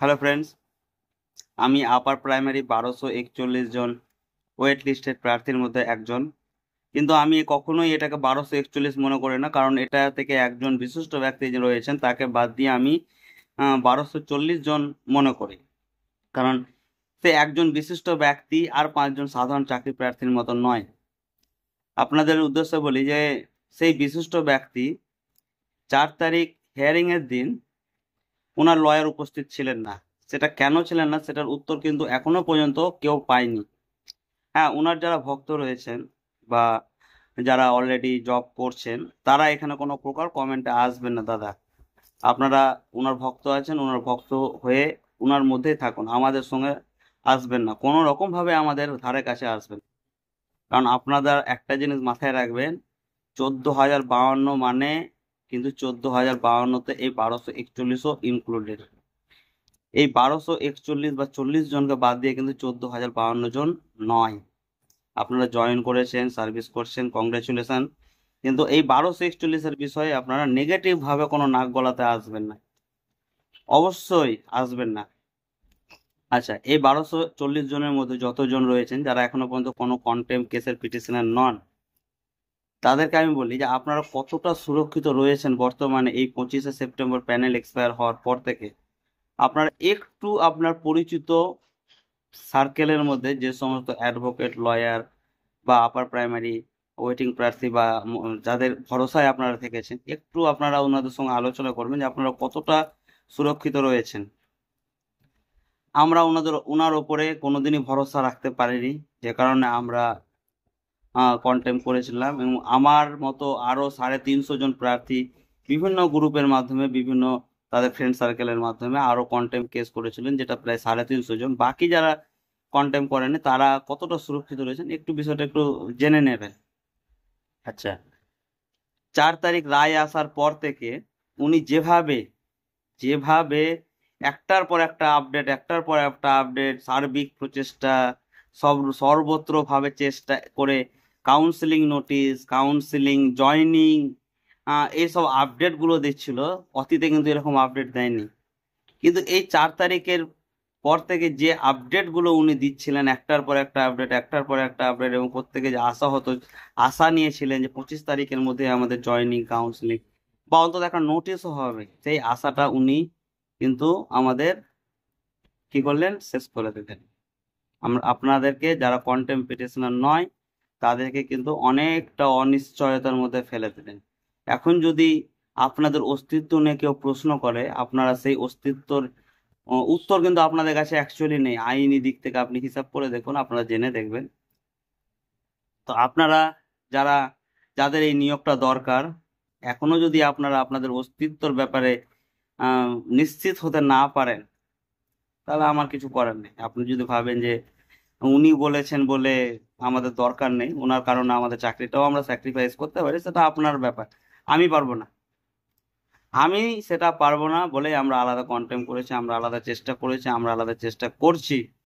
Hello friends, আমি upper primary 1241 জন wait listed প্রার্থীর মধ্যে একজন। কিন্তু আমি কখনোই এটাকে 1241 মনে করি না, কারণ এটা থেকে একজন বিশিষ্ট ব্যক্তি যে রয়েছেন তাকে বাদ দিয়ে আমি 1240 জন মনে করি। কারণ সে একজন বিশিষ্ট ব্যক্তি আর 5 জন সাধারণ চাকরি প্রার্থীর মতো নয়। আপনাদের উদ্দেশ্যে বলি যে সেই বিশিষ্ট ব্যক্তি 4 তারিখ হিয়ারিং এর দিন ওনার লয়ার উপস্থিত ছিলেন না। সেটা কেন ছিলেন না সেটার উত্তর কিন্তু এখনো পর্যন্ত কেউ পায়নি। হ্যাঁ, ওনার যারা ভক্ত রয়েছেন বা যারা অলরেডি জব করছেন তারা এখানে কোনো প্রকার কমেন্টে আসবেন না দাদা। আপনারা ওনার ভক্ত আছেন, ওনার ভক্ত হয়ে ওনার মধ্যেই থাকুন, আমাদের সঙ্গে আসবেন না, কোনো রকম ভাবে আমাদের ধারে কাছে আসবেন। কারণ আপনারা একটা জিনিস মাথায় রাখবেন, 14,052 মানে কিন্তু 14,052-তে এই 1241ও ইনক্লুডেড। এই 1241 বা 40 জনকে বাদ দিয়ে কিন্তু 14,052 জন নয়। আপনারা জয়েন করেছেন, সার্ভিস করছেন, কংগ্রেচুলেশন। কিন্তু এই 1241-এর বিষয়ে আপনারা নেগেটিভ ভাবে কোনো নাক গলাতে আসবেন না, অবশ্যই আসবেন না। আচ্ছা, এই 1240 জনের মধ্যে যতজন রয়েছেন যারা এখনো পর্যন্ত কোনো কন্টেম্প কেসের পিটিশনার নন, তাদেরকে আমি বলি যে আপনারা কতটা সুরক্ষিত রয়েছেন বর্তমানে এই 25শে সেপ্টেম্বর প্যানেল এক্সপায়ার হওয়ার পর থেকে। আপনারা একটু আপনার পরিচিত সার্কেলের মধ্যে যে সমস্ত অ্যাডভোকেট, লয়ার বা আপার প্রাইমারি ওয়েটিং প্রার্থী বা যাদের ভরসায় আপনারা থেকেছেন, একটু আপনারা ওনাদের সঙ্গে আলোচনা করবেন যে আপনারা কতটা সুরক্ষিত রয়েছেন। আমরা ওনার ওপরে কোনোদিনই ভরসা রাখতে পারিনি, যে কারণে আমরা কন্টেম্প করেছিলাম। এবং আমার মতো আরো 350 জন প্রার্থী বিভিন্ন গ্রুপের মাধ্যমে, বিভিন্ন তাদের ফ্রেন্ড সার্কেলের মাধ্যমে আরো কন্টেম্প কেস করেছিলেন, যেটা প্রায় 350 জন। বাকি যারা কন্টেম্প করেনি তারা কতটা সুরক্ষিত রয়েছেন একটু বিষয়টা একটু জেনে নেবেন। আচ্ছা, 4 তারিখ রায় আসার পর থেকে উনি যেভাবে যেভাবে একটার পর একটা আপডেট, একটার পর একটা আপডেট, সার্বিক প্রচেষ্টা, সর্বত্র ভাবে চেষ্টা করে কাউন্সিলিং নোটিশ, কাউন্সিলিং, জয়নিং, এইসব আপডেট গুলো দিচ্ছিল, অতীতে কিন্তু এরকম আপডেট দেয়নি। কিন্তু এই 4 তারিখের পর থেকে যে আপডেট গুলো উনি দিচ্ছিলেন, একটার পর একটা আপডেট, একটার পর একটা আপডেট, এবং প্রত্যেকে যে আশা হতো, আশা নিয়েছিলেন যে 25 তারিখের মধ্যে আমাদের জয়নিং, কাউন্সিলিং বা অন্তত একটা নোটিশও হবে, সেই আশাটা উনি কিন্তু আমাদের কি করলেন, শেষ করে দিলেন। আমরা আপনাদেরকে যারা কন্টেম্প পিটিশনার নয় তাদেরকে কিন্তু অনেকটা অনিশ্চয়তার মধ্যে ফেলে দিলেন। এখন যদি আপনাদের অস্তিত্ব নিয়ে কেউ প্রশ্ন করে, আপনারা সেই অস্তিত্বর উত্তর কিন্তু আপনাদের কাছে অ্যাকচুয়ালি নেই। আইনি দিক থেকে আপনি হিসাব করে দেখুন, আপনারা জেনে দেখবেন। তো আপনারা যারা, যাদের এই নিয়োগটা দরকার, এখনো যদি আপনারা আপনাদের অস্তিত্বর ব্যাপারে নিশ্চিত হতে না পারেন, তাহলে আমার কিছু করার নেই। আপনি যদি ভাবেন যে উনি বলেছেন বলে আমাদের দরকার নেই, ওনার কারণে আমাদের চাকরিটাও আমরা স্যাক্রিফাইস করতে পারি, সেটা আপনার ব্যাপার। আমি পারবো না, আমি সেটা পারবো না বলে আমরা আলাদা কন্টেম্প করেছি, আমরা আলাদা চেষ্টা করেছি, আমরা আলাদা চেষ্টা করছি।